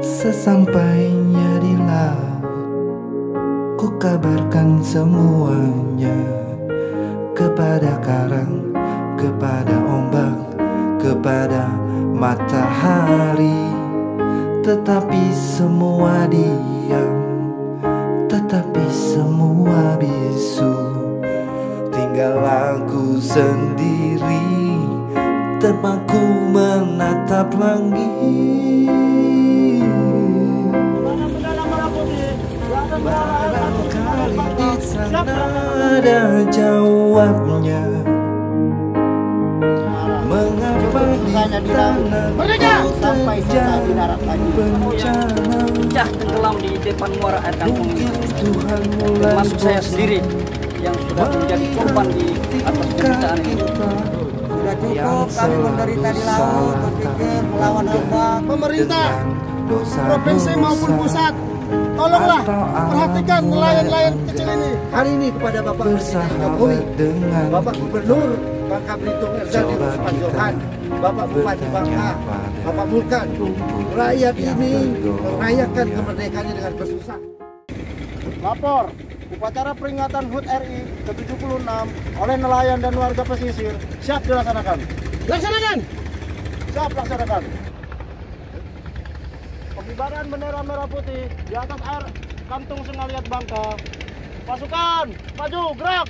Sesampainya di laut, ku kabarkan semuanya kepada karang, kepada ombak, kepada matahari. Tetapi semua diam, tetapi semua bisu. Tinggal aku sendiri, terpaku menatap langit. Barangkali di sana ada jawabnya. Mengapa di tanahku terjadi bencana? Pecah tenggelam di depan muara air kampung ini. Termasuk saya sendiri yang sudah menjadi korban di atas penderitaan ini. Sudah cukup kami menderita di laut, berpikir melawan ombak. Pemerintah provinsi maupun pusat, tolonglah perhatikan nelayan-nelayan kecil ini. Hari ini kepada Bapak Presiden Jokowi, Bapak Gubernur Bangka Belitung Erzadi Usman Johan, Bapak Bupati Bangka, Bapak Vulkan, rakyat ini merayakan kemerdekaannya dengan bersusah. Lapor, upacara peringatan HUT RI ke-76 oleh nelayan dan warga pesisir siap dilaksanakan. Laksanakan! Siap laksanakan. Pengibaran bendera merah putih di atas air Kantung Sengaliat Bangka. Pasukan, maju, gerak!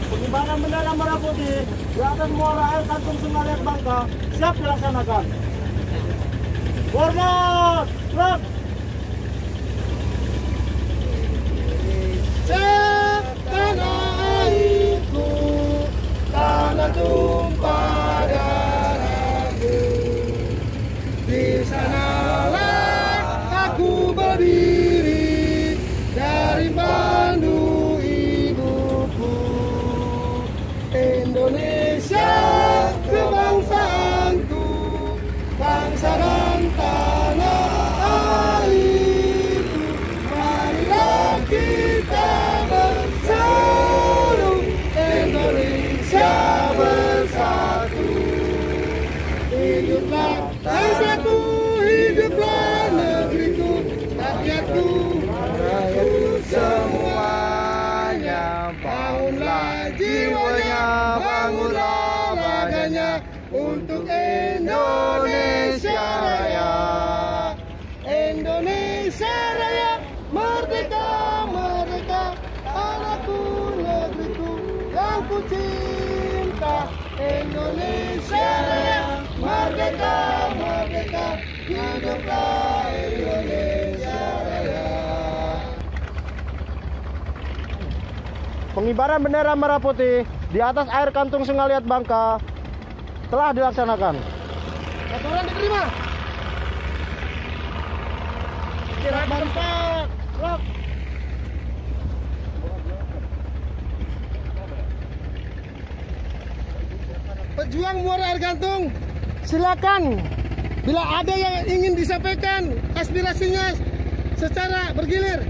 Pengibaran bendera merah putih di atas muara air Kantung Sengaliat Bangka siap dilaksanakan. Hormat, gerak! Tanah airku, tanah tumpah darahku. Di sanalah aku berdiri dari pandu ibuku. Indonesia kebangsaanku, bangsa dan tanah airku. Marilah kita bersatu, Indonesia bersatu. Hiduplah bangsaku, hiduplah negeriku, rakyatku, rakyatku semuanya. Bangunlah jiwanya, bangunlah raganya untuk Indonesia Raya. Indonesia Raya, merdeka, merdeka, tanahku, negeriku yang ku cinta. Indonesia Raya, merdeka, merdeka, hiduplah Indonesia Raya. Pengibaran bendera merah putih di atas air Kantung Sengaliat Bangka telah dilaksanakan. Laporan diterima. Kira Bapak, Rock. Pejuang muara air Kantung, silakan. Bila ada yang ingin disampaikan aspirasinya secara bergilir,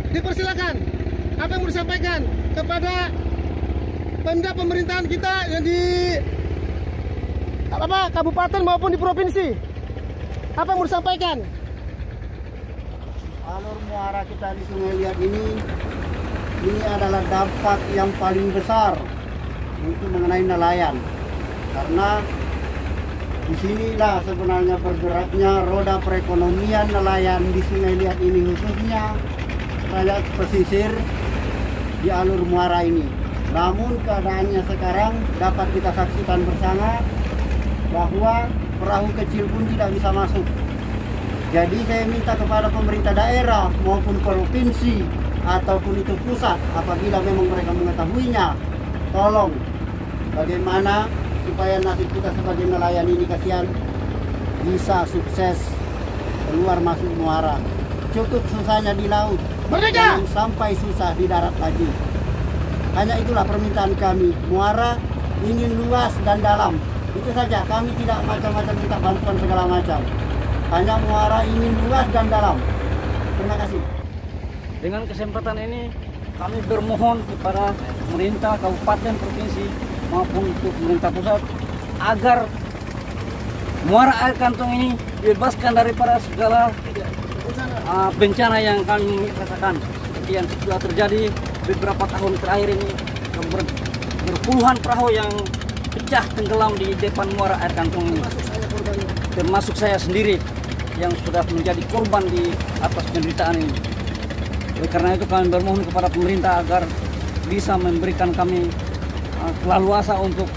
dipersilakan. Apa yang mau disampaikan kepada Pemda pemerintahan kita yang di kabupaten maupun di provinsi? Apa yang mau disampaikan? Alur muara kita di Sungai Liat ini adalah dampak yang paling besar untuk mengenai nelayan, karena disinilah sebenarnya bergeraknya roda perekonomian nelayan di Sungai Liat ini, khususnya rakyat pesisir di alur muara ini. Namun keadaannya sekarang dapat kita saksikan bersama bahwa perahu kecil pun tidak bisa masuk. Jadi saya minta kepada pemerintah daerah maupun provinsi ataupun itu pusat, apabila memang mereka mengetahuinya, tolong bagaimana supaya nasib kita sebagai nelayan ini, kasihan, bisa sukses keluar masuk muara. Cukup susahnya di laut, jangan sampai susah di darat lagi. Hanya itulah permintaan kami. Muara ingin luas dan dalam, Itu saja, kami tidak macam-macam minta bantuan segala macam. Hanya muara ingin luas dan dalam. Terima kasih. Dengan kesempatan ini kami bermohon kepada pemerintah kabupaten, provinsi maupun itu pemerintah pusat agar muara air kantong ini dibebaskan daripada segala bencana yang kami rasakan. Seperti yang sudah terjadi beberapa tahun terakhir ini, berpuluhan perahu yang pecah tenggelam di depan muara air kantong ini, termasuk saya sendiri yang sudah menjadi korban di atas penderitaan ini. Oleh karena itu kami bermohon kepada pemerintah agar bisa memberikan kami keleluasa untuk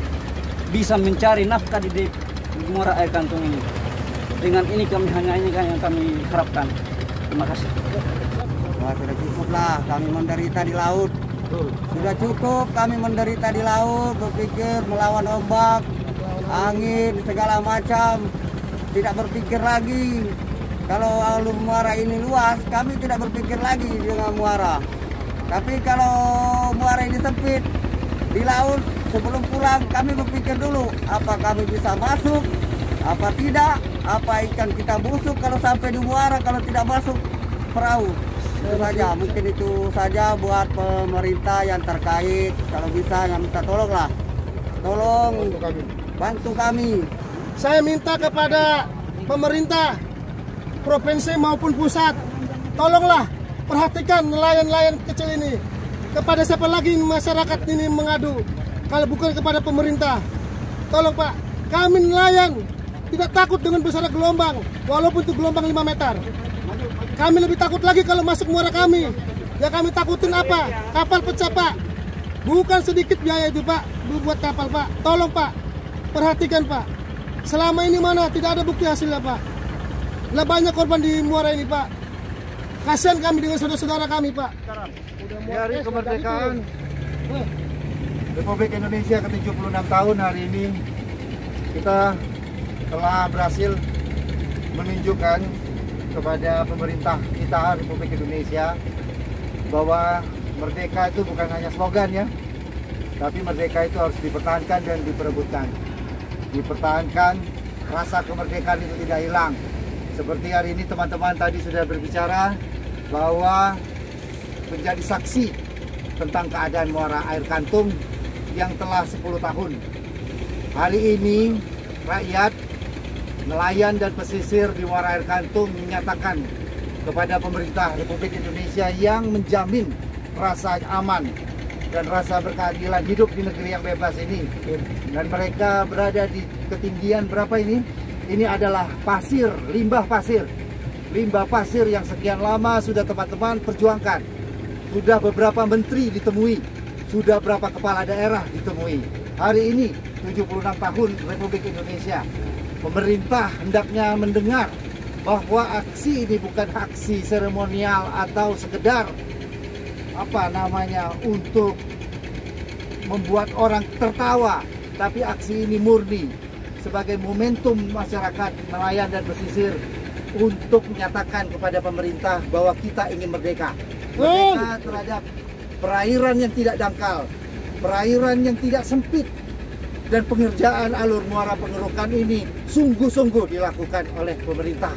bisa mencari nafkah di muara air kantong ini. Dengan ini kami hanya ini kan yang kami harapkan. Terima kasih. Wah, sudah cukup lah kami menderita di laut. Sudah cukup kami menderita di laut, berpikir melawan ombak, angin, segala macam. Tidak berpikir lagi. Kalau alur muara ini luas, kami tidak berpikir lagi dengan muara. Tapi kalau muara ini sempit, di laut, sebelum pulang kami berpikir dulu, apa kami bisa masuk, apa tidak, apa ikan kita busuk kalau sampai di muara, kalau tidak masuk perahu. Itu saja, mungkin itu saja buat pemerintah yang terkait. Kalau bisa, yang minta tolonglah, tolong bantu kami. Saya minta kepada pemerintah provinsi maupun pusat, tolonglah perhatikan nelayan-nelayan kecil ini. Kepada siapa lagi masyarakat ini mengadu kalau bukan kepada pemerintah? Tolong Pak, kami nelayan tidak takut dengan besar gelombang, walaupun itu gelombang 5 meter. Kami lebih takut lagi kalau masuk muara kami. Ya kami takutin apa? Kapal pecah Pak. Bukan sedikit biaya itu Pak, buat kapal Pak. Tolong Pak, perhatikan Pak. Selama ini mana tidak ada bukti hasilnya Pak. Lah banyak korban di muara ini Pak. Kasihan kami dengan saudara-saudara kami Pak. Di hari kemerdekaan Republik Indonesia ke-76 tahun hari ini, kita telah berhasil menunjukkan kepada pemerintah kita Republik Indonesia bahwa merdeka itu bukan hanya slogan ya, tapi merdeka itu harus dipertahankan dan diperebutkan. Dipertahankan, rasa kemerdekaan itu tidak hilang. Seperti hari ini teman-teman tadi sudah berbicara bahwa menjadi saksi tentang keadaan muara air kantung yang telah 10 tahun. Hari ini rakyat, nelayan dan pesisir di muara air kantung menyatakan kepada pemerintah Republik Indonesia yang menjamin rasa aman dan rasa berkeadilan hidup di negeri yang bebas ini. Dan mereka berada di ketinggian berapa ini? Ini adalah pasir, limbah pasir. Limbah pasir yang sekian lama sudah teman-teman perjuangkan. Sudah beberapa menteri ditemui. Sudah berapa kepala daerah ditemui. Hari ini 76 tahun Republik Indonesia. Pemerintah hendaknya mendengar bahwa aksi ini bukan aksi seremonial atau sekedar untuk membuat orang tertawa, tapi aksi ini murni sebagai momentum masyarakat nelayan dan pesisir untuk menyatakan kepada pemerintah bahwa kita ingin merdeka. Merdeka terhadap perairan yang tidak dangkal, perairan yang tidak sempit, dan pengerjaan alur muara pengerukan ini sungguh-sungguh dilakukan oleh pemerintah.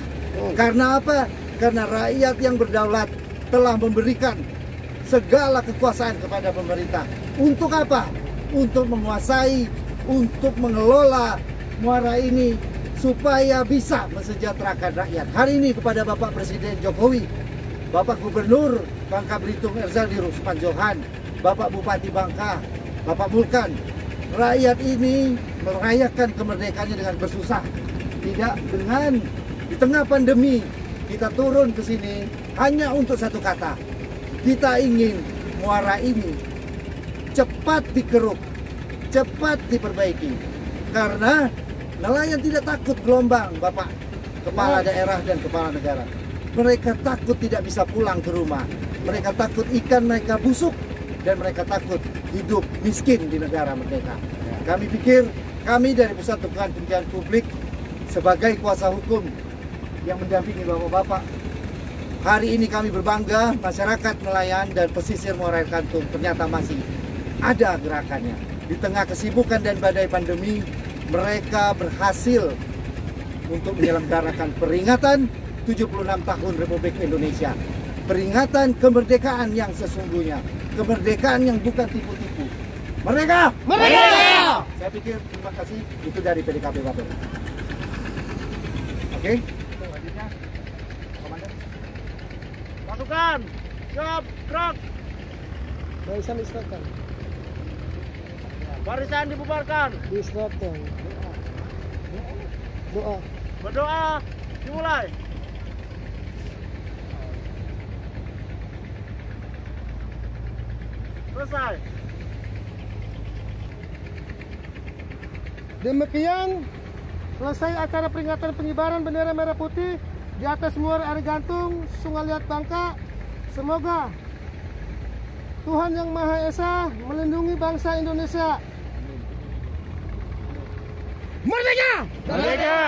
Karena apa? Karena rakyat yang berdaulat telah memberikan segala kekuasaan kepada pemerintah. Untuk apa? Untuk menguasai, untuk mengelola muara ini supaya bisa mensejahterakan rakyat. Hari ini kepada Bapak Presiden Jokowi, Bapak Gubernur Bangka Belitung Erzaldi Ruspanjohan, Bapak Bupati Bangka, Bapak Mulkan, rakyat ini merayakan kemerdekaannya dengan bersusah. Tidak dengan di tengah pandemi kita turun ke sini hanya untuk satu kata. Kita ingin muara ini cepat dikeruk, cepat diperbaiki. Karena nelayan tidak takut gelombang, Bapak Kepala Daerah dan Kepala Negara. Mereka takut tidak bisa pulang ke rumah. Mereka takut ikan mereka busuk. Dan mereka takut hidup miskin di negara merdeka. Kami pikir, kami dari Pusat Dukungan Pendidikan Publik sebagai kuasa hukum yang mendampingi Bapak-Bapak, hari ini kami berbangga masyarakat nelayan dan pesisir muara air kantung ternyata masih ada gerakannya. Di tengah kesibukan dan badai pandemi, mereka berhasil untuk menyelenggarakan peringatan 76 tahun Republik Indonesia. Peringatan kemerdekaan yang sesungguhnya, kemerdekaan yang bukan tipu-tipu. Merdeka! Merdeka! Saya pikir terima kasih itu dari PDKP Bapak. Oke? Selanjutnya, Komandan. Pasukan, siap, gerak. Barisan diserahkan. Barisan dibubarkan. Diserahkan. Doa. Berdoa, dimulai. Selesai. Demikian selesai acara peringatan pengibaran bendera merah putih di atas Muara Air Gantung, Sungai Liat Bangka. Semoga Tuhan Yang Maha Esa melindungi bangsa Indonesia. Merdeka! Merdeka!